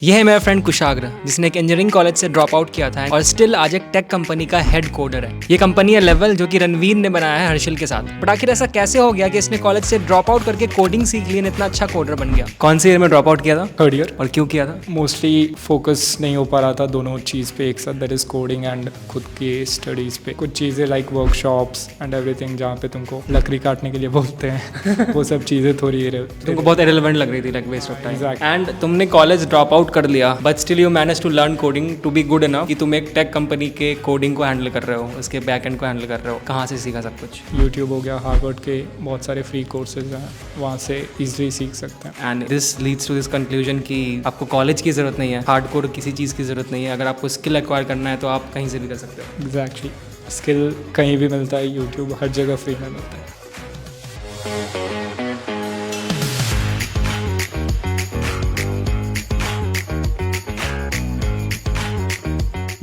यह है मेरा फ्रेंड कुशाग्र, जिसने एक इंजीनियरिंग कॉलेज से ड्रॉप आउट किया था और स्टिल आज एक टेक कंपनी का हेड कोडर है। ये कंपनी है लेवल, जो कि रणवीर ने बनाया है हर्षिल के साथ। बट आखिर ऐसा कैसे हो गया कि इसने कॉलेज से ड्रॉप आउट करके कोडिंग सीख ली, इतना अच्छा कोडर बन गया? कौन से ईयर में ड्रॉप आउट किया था? Third year. और क्यों किया था? मोस्टली फोकस नहीं हो पा रहा था दोनों चीज़ पे एक साथ, दैट इज कोडिंग एंड खुद की स्टडीज़ पे। कुछ चीज़ें लाइक वर्कशॉप्स एंड एवरीथिंग जहाँ पे तुमको लकड़ी काटने के लिए बोलते हैं वो सब चीज़ें थोड़ी तुमको बहुत इरेलेवेंट लग रही थी, like waste of time. Exactly. And तुमने कॉलेज ड्रॉप आउट कर लिया, but still you manage to learn coding to be good enough कि तुम एक टेक कंपनी के कोडिंग को हैंडल कर रहे हो, उसके बैक एंड को हैंडल कर रहे हो। कहाँ से सीखा सब कुछ? यूट्यूब हो गया, हार्वर्ड के बहुत सारे फ्री कोर्सेज हैं, वहाँ से ईजिली सीख सकते हैं। And this leads to this conclusion कि आपको कॉलेज की ज़रूरत नहीं है, हार्डकोर किसी चीज़ की ज़रूरत नहीं है। अगर आपको स्किल एक्वायर करना है तो आप कहीं से भी कर सकते हो। एग्जैक्टली, स्किल कहीं भी मिलता है, यूट्यूब हर जगह फ्री में मिलता है।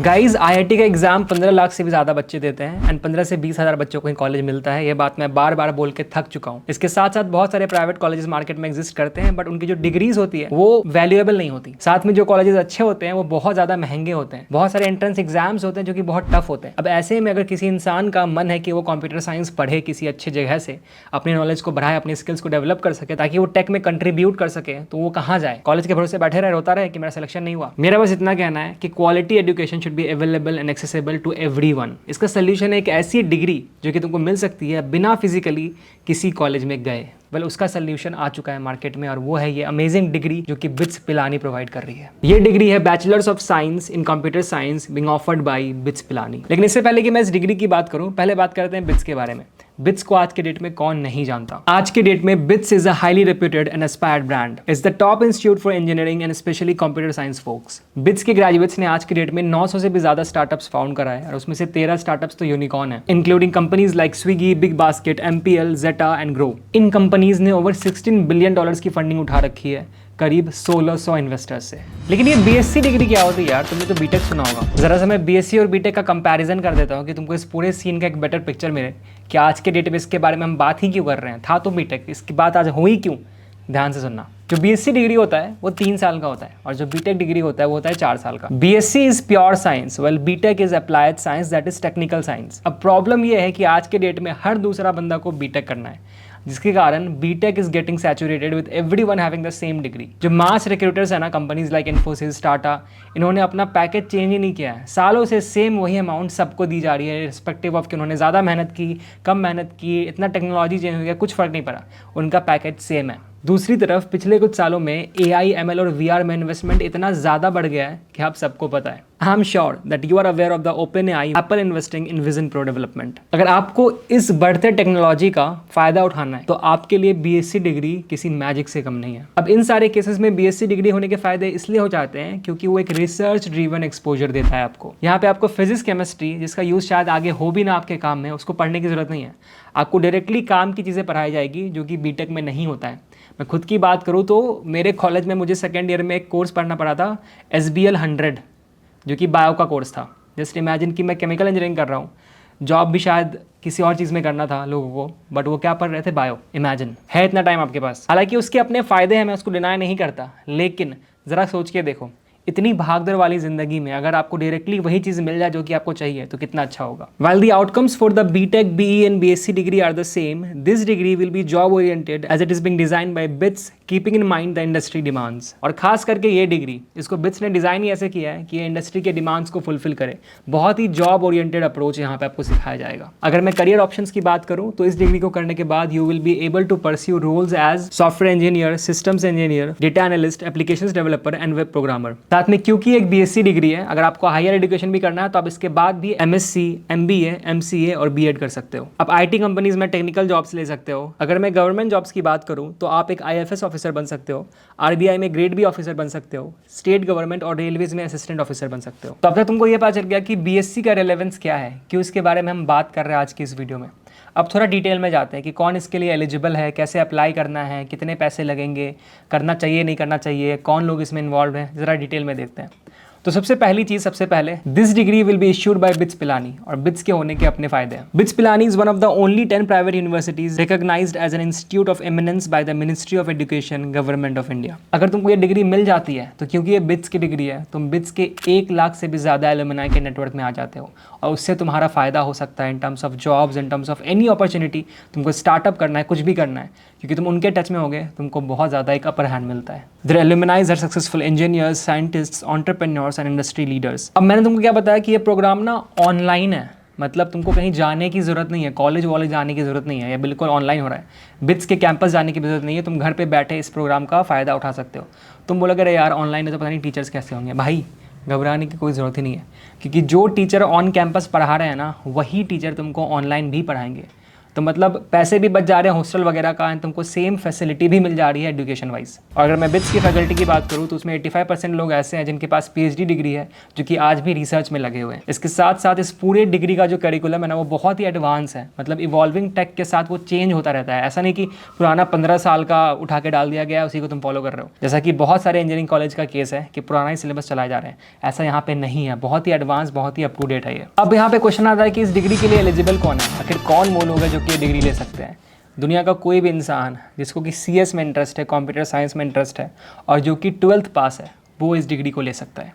गाइज, आईआईटी का एग्जाम 15 लाख से भी ज़्यादा बच्चे देते हैं एंड 15 से 20 हज़ार बच्चों को ही कॉलेज मिलता है। ये बात मैं बार बार बोल के थक चुका हूँ। इसके साथ साथ बहुत सारे प्राइवेट कॉलेजेस मार्केट में एग्जिस्ट करते हैं, बट उनकी जो डिग्रीज होती है वो वैल्यूएबल नहीं होती। साथ में जो कॉलेजेस अच्छे होते हैं वो बहुत ज़्यादा महंगे होते हैं। बहुत सारे एंट्रेंस एग्जाम्स होते हैं जो कि बहुत टफ होते हैं। अब ऐसे में अगर किसी इंसान का मन है कि वो कंप्यूटर साइंस पढ़े किसी अच्छी जगह से, अपनी नॉलेज को बढ़ाए, अपनी स्किल्स को डेवलप कर सके ताकि वो टेक में कंट्रीब्यूट कर सके, तो वो कहाँ जाए? कॉलेज के भरोसे बैठे रहे, रोता रहे कि मेरा सिलेक्शन नहीं हुआ? मेरा बस इतना कहना है कि quality education should be available and accessible to everyone. इसका सोल्यूशन है एक ऐसी डिग्री जो कि तुमको मिल सकती है बिना फिजिकली किसी कॉलेज में गए। उसका सोल्यूशन आ चुका है मार्केट में, और वो है ये अमेजिंग डिग्री जो कि बिट्स पिलानी प्रोवाइड कर रही है। ये डिग्री है bachelors of science in computer science being offered by BITS Pilani. लेकिन इससे पहले कि मैं इस डिग्री की बात करूं, पहले बात करते हैं बिट्स के बारे में। बिट्स को आज के डेट में कौन नहीं जानता? आज के डेट में BITS is a highly reputed and aspired brand, is the top institute for engineering and specially computer science folks. BITS के ग्रेजुएट्स ने आज के डेट में 900 से भी ज्यादा स्टार्टअप्स फाउंड करा है, और उसमें से 13 स्टार्टअप्स तो यूनिकॉर्न है, including companies like Swiggy, Big Basket, MPL, Zeta and Groww. इन कंपनीज ने ओवर $16 बिलियन की फंडिंग उठा रखी है करीब 1600 इन्वेस्टर्स से। लेकिन ये बीएससी डिग्री क्या होती है यार? तुमने तो बीटेक सुना होगा। जरा सा मैं बीएससी और बीटेक का कंपैरिजन कर देता हूँ कि तुमको इस पूरे सीन का एक बेटर पिक्चर मिले कि आज के डेट में इसके बारे में हम बात ही क्यों कर रहे हैं। था तो बीटेक, इसकी बात आज हुई क्यों? ध्यान से सुनना। जो बीएससी डिग्री होता है वो 3 साल का होता है, और जो बीटेक डिग्री होता है वो होता है 4 साल का। BSc is pure science, well BTech is applied science, that is technical science. अब प्रॉब्लम ये है कि आज के डेट में हर दूसरा बंदा को बीटेक करना है, जिसके कारण BTech is getting saturated with everyone having the same degree. जो मास रिक्रूटर्स है ना, कंपनीज लाइक इन्फोसिस, टाटा, इन्होंने अपना पैकेज चेंज ही नहीं किया है। सालों से सेम वही अमाउंट सबको दी जा रही है, रिस्पेक्टिव ऑफ कि उन्होंने ज़्यादा मेहनत की, कम मेहनत की, इतना टेक्नोलॉजी चेंज हो गया, कुछ फर्क नहीं पड़ा, उनका पैकेज सेम है। दूसरी तरफ पिछले कुछ सालों में AI, ML और VR में इन्वेस्टमेंट इतना ज़्यादा बढ़ गया है कि आप सबको पता है। I am sure that you are aware of the OpenAI, Apple investing in Vision Pro development. अगर आपको इस बढ़ते टेक्नोलॉजी का फायदा उठाना है तो आपके लिए बीएससी डिग्री किसी मैजिक से कम नहीं है। अब इन सारे केसेस में बीएससी डिग्री होने के फायदे इसलिए हो जाते हैं क्योंकि वो एक रिसर्च ड्रिवन एक्सपोजर देता है आपको। यहाँ पे आपको फिजिक्स, केमिस्ट्री, जिसका यूज शायद आगे हो भी ना आपके काम में, उसको पढ़ने की जरूरत नहीं है। आपको डायरेक्टली काम की चीज़ें पढ़ाई जाएगी जो कि बीटेक में नहीं होता है। मैं खुद की बात करूँ तो मेरे कॉलेज में मुझे सेकेंड ईयर में एक कोर्स पढ़ना पड़ा था, SBL 100, जो कि बायो का कोर्स था। जस्ट इमेजिन कि मैं केमिकल इंजीनियरिंग कर रहा हूँ, जॉब भी शायद किसी और चीज़ में करना था लोगों को, बट वो क्या पढ़ रहे थे? बायो। इमेजिन, है इतना टाइम आपके पास। हालांकि उसके अपने फ़ायदे हैं, मैं उसको डिनाई नहीं करता, लेकिन ज़रा सोच के देखो, इतनी भागदौड़ वाली जिंदगी में अगर आपको डायरेक्टली वही चीज़ मिल जाए जो कि आपको चाहिए तो कितना अच्छा होगा। While the outcomes for the BTech, BE and BSc degree are the same, this degree will be job oriented as it is being designed by BITS, keeping in mind the industry demands। और खास करके ये degree, इसको BITS ने design ही ऐसे किया है कि ये इंडस्ट्री के डिमांड्स को फुलफिल करे। बहुत ही जॉब ओरिएंटेड अप्रोच यहाँ पे आपको सिखाया जाएगा। अगर मैं करियर ऑप्शंस की बात करूँ तो इस डिग्री को करने के बाद you will be able to pursue roles as software engineer, systems engineer, data analyst, applications developer and web programmer. साथ में क्योंकि एक बीएससी डिग्री है, अगर आपको हायर एजुकेशन भी करना है तो आप इसके बाद भी MSc, MBA, MCA और BEd कर सकते हो। आप IT कंपनीज में टेक्निकल जॉब्स ले सकते हो। अगर मैं गवर्नमेंट जॉब्स की बात करूं तो आप एक IFS ऑफिसर बन सकते हो, RBI में ग्रेड बी ऑफिसर बन सकते हो, स्टेट गवर्नमेंट और रेलवेज में असिस्टेंट ऑफिसर बन सकते हो। तो अब तक तुमको ये पता चल गया कि बीएससी का रेलेवेंस क्या है, क्यों इसके बारे में हम बात कर रहे हैं आज की इस वीडियो में। अब थोड़ा डिटेल में जाते हैं कि कौन इसके लिए एलिजिबल है, कैसे अप्लाई करना है, कितने पैसे लगेंगे, करना चाहिए नहीं करना चाहिए, कौन लोग इसमें इन्वॉल्व हैं, ज़रा डिटेल में देखते हैं। तो सबसे पहली चीज, सबसे पहले, this degree will be issued by BITS Pilani, और बिट्स के होने के अपने फायदे हैं। BITS Pilani is one of the only 10 private universities recognized as an institute of eminence by the ministry of education, government of India. अगर तुमको ये डिग्री मिल जाती है तो क्योंकि ये बिट्स की डिग्री है, तुम बिट्स के 1 लाख से भी ज्यादा एलुमनाई के नेटवर्क में आ जाते हो, और उससे तुम्हारा फायदा हो सकता है in terms of jobs, in terms of any opportunity. तुमको स्टार्टअप करना है, कुछ भी करना है, क्योंकि तुम उनके टच में होगे, तुमको बहुत ज़्यादा एक अपर हैंड मिलता है। There alumni are successful engineers, scientists, entrepreneurs and industry leaders. अब मैंने तुमको क्या बताया कि ये प्रोग्राम ना ऑनलाइन है, मतलब तुमको कहीं जाने की ज़रूरत नहीं है, कॉलेज वॉलेज जाने की ज़रूरत नहीं है, ये बिल्कुल ऑनलाइन हो रहा है। बिट्स के कैंपस जाने की ज़रूरत नहीं है, तुम घर पे बैठे इस प्रोग्राम का फ़ायदा उठा सकते हो। तुम बोलोगे अरे यार ऑनलाइन है तो पता नहीं टीचर्स कैसे होंगे। भाई घबराने की कोई ज़रूरत ही नहीं है, क्योंकि जो टीचर ऑन कैंपस पढ़ा रहे हैं ना, वही टीचर तुमको ऑनलाइन भी पढ़ाएंगे। तो मतलब पैसे भी बच जा रहे हैं हॉस्टल वगैरह का, एंड तुमको सेम फैसिलिटी भी मिल जा रही है एजुकेशन वाइज। और अगर मैं बिट्स की फैकल्टी की बात करूँ तो उसमें 85% लोग ऐसे हैं जिनके पास PhD डिग्री है, जो कि आज भी रिसर्च में लगे हुए हैं। इसके साथ साथ इस पूरे डिग्री का जो करिकुलम है ना, वो बहुत ही एडवांस है, मतलब इवॉल्विंग टेक के साथ वो चेंज होता रहता है। ऐसा नहीं कि पुराना 15 साल का उठा के डाल दिया गया है, उसी को तुम फॉलो कर रहे हो, जैसा कि बहुत सारे इंजीनियरिंग कॉलेज का केस है कि पुराना ही सिलेबस चलाए जा रहे हैं। ऐसा यहाँ पे नहीं है, बहुत ही एडवांस, बहुत ही अप टू डेट है ये। अब यहाँ पे क्वेश्चन आता है कि इस डिग्री के लिए एलिजिबल कौन है, आखिर कौन वो लोग हैं जो कि ये डिग्री ले सकते हैं। दुनिया का कोई भी इंसान जिसको कि CS में इंटरेस्ट है, कंप्यूटर साइंस में इंटरेस्ट है, और जो कि 12th पास है, वो इस डिग्री को ले सकता है।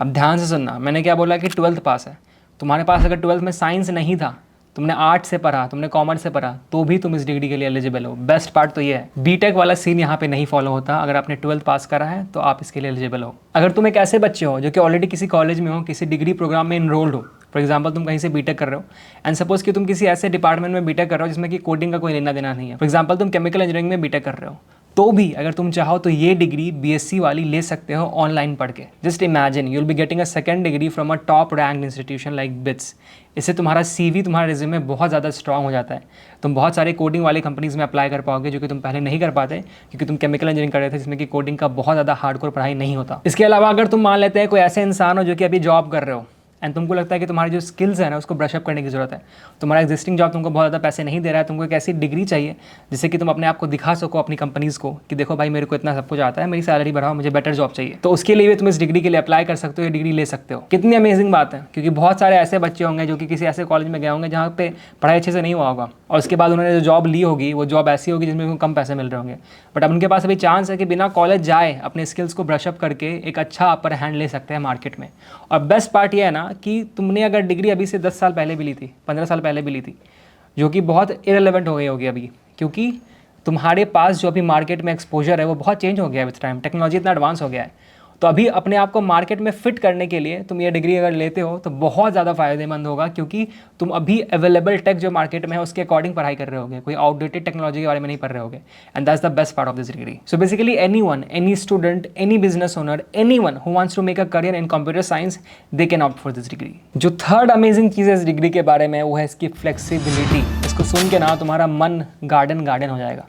अब ध्यान से सुनना, मैंने क्या बोला कि 12th पास है। तुम्हारे पास अगर 12th में साइंस नहीं था, तुमने आर्ट से पढ़ा, तुमने कॉमर्स से पढ़ा, तो भी तुम इस डिग्री के लिए एलिजिबल हो। बेस्ट पार्ट तो ये है, बीटेक वाला सीन यहाँ पे नहीं फॉलो होता। अगर आपने 12th पास करा है तो आप इसके लिए एलिजिबल हो। अगर तुम एक ऐसे बच्चे हो जो कि ऑलरेडी किसी कॉलेज में हो, किसी डिग्री प्रोग्राम में इनरोल्ड हो, फॉर एग्जाम्पल तुम कहीं से बीटेक कर रहे हो, एंड सपोज कि तुम किसी ऐसे डिपार्टमेंट में बीटेक कर रहे हो जिसमें कि कोडिंग का कोई लेना देना नहीं है, फॉर एग्जाम्पल तुम केमिकल इंजीनियरिंग में बीटेक कर रहे हो, तो भी अगर तुम चाहो तो ये डिग्री BSc वाली ले सकते हो ऑनलाइन पढ़ के। Just imagine you will be getting a second degree from a top rank institution like bits. इससे तुम्हारा CV, तुम्हारा रिज्यूमे बहुत ज़्यादा स्ट्रॉन्ग हो जाता है। तुम बहुत सारे कोडिंग वाली कंपनीज में अप्लाई कर पाओगे, जो कि तुम पहले नहीं कर पाते, क्योंकि तुम केमिकल इंजीनियरिंग कर रहे थे, जिसमें कि कोडिंग का बहुत ज़्यादा हार्डकोर पढ़ाई नहीं होता। इसके अलावा अगर तुम मान लेते हैं कोई ऐसे इंसान हो जो कि अभी जॉब कर रहे हो, एंड तुमको लगता है कि तुम्हारी जो स्किल्स है ना, उसको ब्रशअप करने की ज़रूरत है, तुम्हारा एग्जिस्टिंग जॉब तुमको बहुत ज़्यादा पैसे नहीं दे रहा है, तुमको एक ऐसी डिग्री चाहिए जिससे कि तुम अपने आप को दिखा सको अपनी कंपनीज़ को कि देखो भाई मेरे को इतना सब कुछ आता है, मेरी सैलरी बढ़ाओ, मुझे बेटर जॉब चाहिए। तो उसके लिए भी तुम इस डिग्री के लिए अप्लाई कर सकते हो, ये डिग्री ले सकते हो। कितनी अमेजिंग बात है, क्योंकि बहुत सारे ऐसे बच्चे होंगे जो कि किसी ऐसे कॉलेज में गए होंगे जहाँ पे पढ़ाई अच्छे से नहीं हुआ होगा, और उसके बाद उन्होंने जो जॉब ली होगी वो जॉब ऐसी होगी जिसमें उनको कम पैसे मिल रहे होंगे, बट अब उनके पास अभी चांस है कि बिना कॉलेज जाए अपने स्किल्स को ब्रशअप करके एक अच्छा अपर हैंड ले सकते हैं मार्केट में। और बेस्ट पार्ट ये है ना कि तुमने अगर डिग्री अभी से 10 साल पहले भी ली थी, 15 साल पहले भी ली थी, जो कि बहुत इरेलेवेंट हो गई होगी अभी, क्योंकि तुम्हारे पास जो अभी मार्केट में एक्सपोजर है वो बहुत चेंज हो गया है विथ टाइम, टेक्नोलॉजी इतना एडवांस हो गया है। तो अभी अपने आप को मार्केट में फिट करने के लिए तुम ये डिग्री अगर लेते हो तो बहुत ज़्यादा फायदेमंद होगा, क्योंकि तुम अभी अवेलेबल टेक जो मार्केट में है उसके अकॉर्डिंग पढ़ाई कर रहे होगे, कोई आउटडेटेड टेक्नोलॉजी के बारे में नहीं पढ़ रहे होगे। And that's the best part of this degree. So basically anyone, any student, any business owner, anyone who wants to make a career in computer science, they can opt for this degree. जो third amazing चीज़ है इस degree के बारे में, वो है इसकी फ्लेक्सिबिलिटी। इसको सुन के ना तुम्हारा मन गार्डन गार्डन हो जाएगा।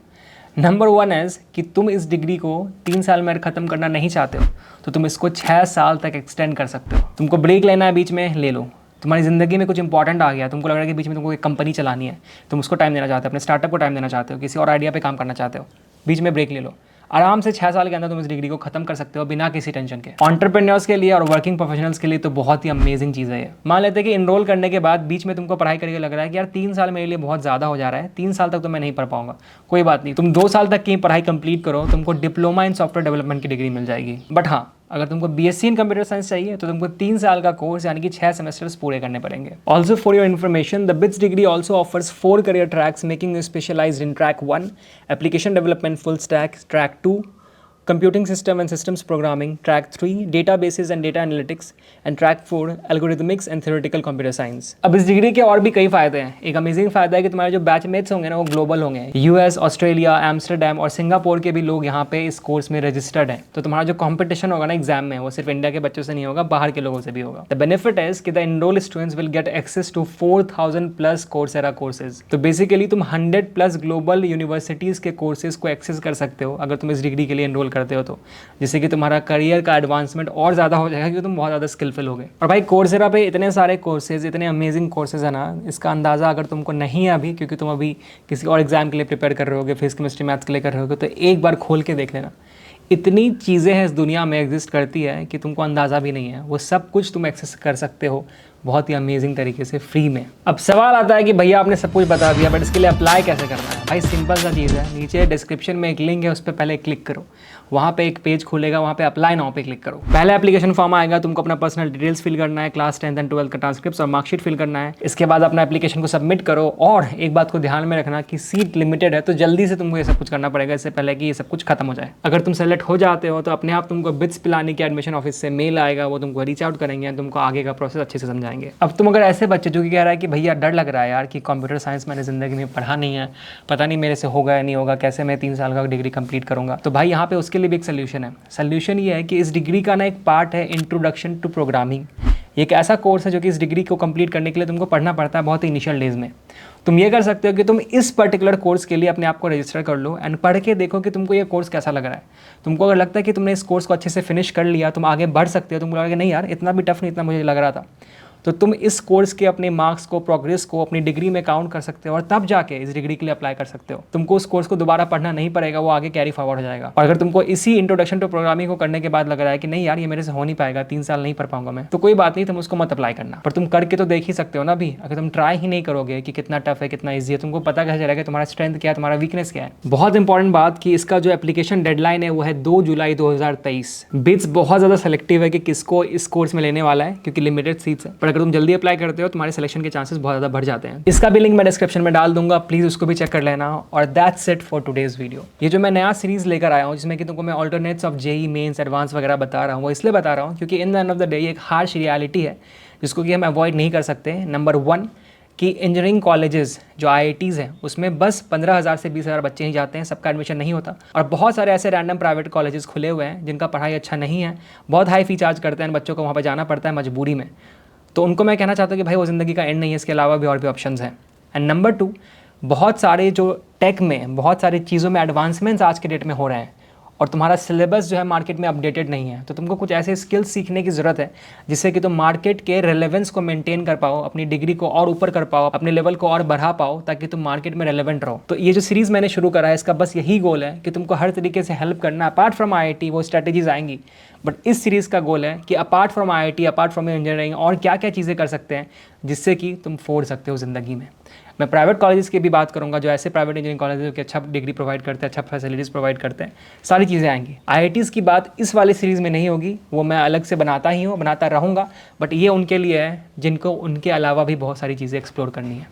नंबर 1 है कि तुम इस डिग्री को 3 साल में ख़त्म करना नहीं चाहते हो तो तुम इसको 6 साल तक एक्सटेंड कर सकते हो। तुमको ब्रेक लेना है बीच में, ले लो। तुम्हारी ज़िंदगी में कुछ इंपॉर्टेंट आ गया, तुमको लग रहा है कि बीच में तुमको एक कंपनी चलानी है, तुम उसको टाइम देना चाहते हो, अपने स्टार्टअप को टाइम देना चाहते हो, किसी और आइडिया पे काम करना चाहते हो, बीच में ब्रेक ले लो। आराम से 6 साल के अंदर तुम इस डिग्री को खत्म कर सकते हो बिना किसी टेंशन के। एंटरप्रेन्योर्स के लिए और वर्किंग प्रोफेशनल्स के लिए तो बहुत ही अमेजिंग चीज़ है ये। मान लेते हैं कि इनरोल करने के बाद बीच में तुमको पढ़ाई करके लग रहा है कि यार 3 साल मेरे लिए बहुत ज़्यादा हो जा रहा है, 3 साल तक तो मैं नहीं पढ़ पाऊंगा। कोई बात नहीं, तुम 2 साल तक की पढ़ाई कंप्लीट करो, तुमको डिप्लोमा इन सॉफ्टवेयर डेवलपमेंट की डिग्री मिल जाएगी। बट हाँ, अगर तुमको BSc इन कंप्यूटर साइंस चाहिए तो तुमको 3 साल का कोर्स यानी कि 6 सेमेस्टर्स पूरे करने पड़ेंगे। Also for your information, the BITS degree also offers 4 career tracks, making you specialized in track 1 application development full stack, track 2 computing system and systems programming, track 3 databases and data analytics, and track 4 algorithmics and theoretical computer science। अब इस degree के और भी कई फायदे हैं। एक amazing फायदा है कि तुम्हारे जो बैचमेट्स होंगे ना वो ग्लोबल होंगे। US, ऑस्ट्रेलिया, एम्स्टरडेम और सिंगापुर के भी लोग यहाँ पे इस कोर्स में रजिस्टर्ड हैं। तो तुम्हारा जो कंपटीशन होगा ना एग्जाम में, वो सिर्फ इंडिया के बच्चों से नहीं होगा, बाहर के लोगों से भी होगा। द बेनिफिट इज कि the enrolled students will get access to 4000+ Coursera courses. तो बेसिकली तुम 100+ ग्लोबल यूनिवर्सिटीज के कोर्सेज को एक्सेस कर सकते हो अगर तुम इस डिग्री के लिए एनरोल करते हो तो, जिससे कि तुम्हारा करियर का एडवांसमेंट और ज़्यादा हो जाएगा क्योंकि तुम बहुत ज़्यादा स्किलफुल हो गए। और भाई कोर्सेरा पे इतने सारे कोर्सेज, इतने अमेजिंग कोर्सेज है ना, इसका अंदाज़ा अगर तुमको नहीं है अभी, क्योंकि तुम अभी किसी और एग्जाम के लिए प्रिपेयर कर रहे होगे, फिजिक्स केमिस्ट्री मैथ्स के लिए कर रहे होगे, तो एक बार खोल के देख लेना। इतनी चीज़ें हैं इस दुनिया में एग्जिस्ट करती है कि तुमको अंदाज़ा भी नहीं है। वो सब कुछ तुम एक्सेस कर सकते हो बहुत ही अमेजिंग तरीके से फ्री में। अब सवाल आता है कि भैया आपने सब कुछ बता दिया, बट इसके लिए अप्लाई कैसे करना है? भाई सिंपल सा चीज़ है, नीचे डिस्क्रिप्शन में एक लिंक है, उस पर पहले क्लिक करो, वहाँ पे एक पेज खुलेगा, वहाँ पे अप्लाई नाउ पे क्लिक करो। पहले एप्लीकेशन फॉर्म आएगा, तुमको अपना पर्सनल डिटेल्स फिल करना है, क्लास 10th एंड 12th का ट्रांसक्रिप्ट और मार्कशीट फिल करना है। इसके बाद अपना एप्लीकेशन को सबमिट करो। और एक बात को ध्यान में रखना कि सीट लिमिटेड है, तो जल्दी से तुमको ये सब कुछ करना पड़ेगा इससे पहले कि ये सब कुछ खत्म हो जाए। अगर तुम सेलेक्ट हो जाते हो तो अपने आप तुमको बिट्स पिलानी के एडमिशन ऑफिस से मेल आएगा, वो तुमको रीच आउट करेंगे, तुमको आगे का प्रोसेस अच्छे से समझाएंगे। अब तुम अगर ऐसे बच्चे जो कि कह रहा है कि भैया डर लग रहा है यार कि कंप्यूटर साइंस मैंने ज़िंदगी में पढ़ा नहीं है, पता नहीं मेरे से होगा या नहीं होगा, कैसे मैं 3 साल का डिग्री कंप्लीट करूँगा, तो भाई यहाँ पे उसके लिए भी एक सोल्यूशन है। सोल्यूशन ये है कि इस डिग्री का ना एक पार्ट है इंट्रोडक्शन टू प्रोग्रामिंग। एक ऐसा कोर्स है जो कि इस डिग्री को कंप्लीट करने के लिए तुमको पढ़ना पड़ता है बहुत ही इनिशियल डेज में। तुम ये कर सकते हो कि तुम इस पर्टिकुलर कोर्स के लिए अपने आप को रजिस्टर कर लो एंड पढ़ के देखो कि तुमको ये कोर्स कैसा लग रहा है। तुमको अगर लगता है कि तुमने इस कोर्स को अच्छे से फिनिश कर लिया, तुम आगे बढ़ सकते हो, तुमको लगा कि नहीं यार इतना भी टफ नहीं इतना मुझे लग रहा था, तो तुम इस कोर्स के अपने मार्क्स को, प्रोग्रेस को अपनी डिग्री में काउंट कर सकते हो और तब जाके इस डिग्री के लिए अप्लाई कर सकते हो। तुमको उस कोर्स को दोबारा पढ़ना नहीं पड़ेगा, वो आगे कैरी फॉरवर्ड हो जाएगा। और अगर तुमको इसी इंट्रोडक्शन टू प्रोग्रामिंग को करने के बाद लग रहा है कि नहीं यार ये मेरे से हो नहीं पाएगा, 3 साल नहीं पढ़ पाऊंगा मैं, तो कोई बात नहीं, तुम उसको मत अप्लाई करना। पर तुम करके तो देख ही सकते हो ना भी। अगर तुम ट्राई ही नहीं करोगे कि कितना टफ है कितना ईजी है, तुमको पता कैसे चलेगा तुम्हारा स्ट्रेंथ क्या है, तुम्हारा वीकनेस क्या है। बहुत इंपॉर्टेंट बात कि इसका जो एप्लीकेशन डेडलाइन है वो है 2 जुलाई 2023। बिट्स बहुत ज़्यादा सेलेक्टिव है कि किसको इस कोर्स में लेने वाला है, क्योंकि लिमिटेड सीट्स है। पर अगर तुम जल्दी अप्लाई करते हो तुम्हारे सिलेक्शन के चांसेस बहुत ज़्यादा बढ़ जाते हैं। इसका भी लिंक मैं डिस्क्रिप्शन में डाल दूंगा, प्लीज़ उसको भी चेक कर लेना। और that's it for today's video. ये जो मैं नया सीरीज लेकर आया हूँ जिसमें कि तुमको मैं alternates of JEE Mains advance वगैरह बता रहा हूँ, वो इसलिए बता रहा हूँ क्योंकि in the end of the day एक हार्श रियलिटी है जिसको कि हम अवॉइड नहीं कर सकते। नंबर 1 कि इंजीनियरिंग कॉलेजेस जो IITs हैं उसमें बस 15,000 से 20,000 बच्चे ही जाते हैं, सबका एडमिशन नहीं होता। और बहुत सारे ऐसे रैंडम प्राइवेट कॉलेजेस खुले हुए हैं जिनका पढ़ाई अच्छा नहीं है, बहुत हाई फी चार्ज करते हैं, बच्चों को वहाँ पर जाना पड़ता है मजबूरी में। तो उनको मैं कहना चाहता हूँ कि भाई वो ज़िंदगी का एंड नहीं है, इसके अलावा भी और भी ऑप्शंस हैं। एंड नंबर 2, बहुत सारे जो टेक में, बहुत सारी चीज़ों में एडवांसमेंट्स आज के डेट में हो रहे हैं और तुम्हारा सिलेबस जो है मार्केट में अपडेटेड नहीं है, तो तुमको कुछ ऐसे स्किल्स सीखने की ज़रूरत है जिससे कि तुम मार्केट के रेलेवेंस को मेंटेन कर पाओ, अपनी डिग्री को और ऊपर कर पाओ, अपने लेवल को और बढ़ा पाओ, ताकि तुम मार्केट में रेलेवेंट रहो। तो ये जो सीरीज़ मैंने शुरू करा है इसका बस यही गोल है कि तुमको हर तरीके से हेल्प करना। अपार्ट फ्रॉम IIT वो स्ट्रैटेजीज आएंगी, बट इस सीरीज़ का गोल है कि apart from IIT, apart from engineering और क्या क्या चीज़ें कर सकते हैं जिससे कि तुम फोड़ सकते हो ज़िंदगी में। मैं प्राइवेट कॉलेजेस की भी बात करूंगा, जो ऐसे प्राइवेट इंजीनियरिंग कॉलेज जो कि अच्छा डिग्री प्रोवाइड करते हैं, अच्छा फैसिलिटीज़ प्रोवाइड करते हैं, सारी चीज़ें आएंगी। IITs की बात इस वाली सीरीज़ में नहीं होगी, वो मैं अलग से बनाता ही हूँ, बनाता रहूँगा, बट ये उनके लिए है जिनको उनके अलावा भी बहुत सारी चीज़ें एक्सप्लोर करनी है।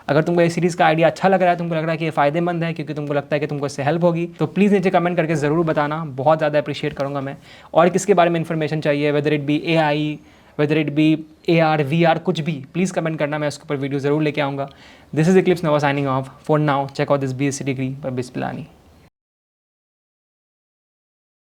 अगर तुमको ये सीरीज़ का आइडिया अच्छा लग रहा है, तुमको लग रहा है कि ये फ़ायदेमंद है क्योंकि तुमको लगता है कि तुमको इससे हेल्प होगी, तो प्लीज़ नीचे कमेंट करके ज़रूर बताना, बहुत ज़्यादा अप्रिशिएट करूँगा मैं। और किसके बारे में इन्फॉर्मेशन चाहिए, whether it be AI, whether it be AR, VR, कुछ भी, प्लीज़ कमेंट करना, मैं उसके ऊपर वीडियो ज़रूर लेके आऊँगा। This is Eclipse Nova signing off. For now check out this BSc degree by BITS Pilani.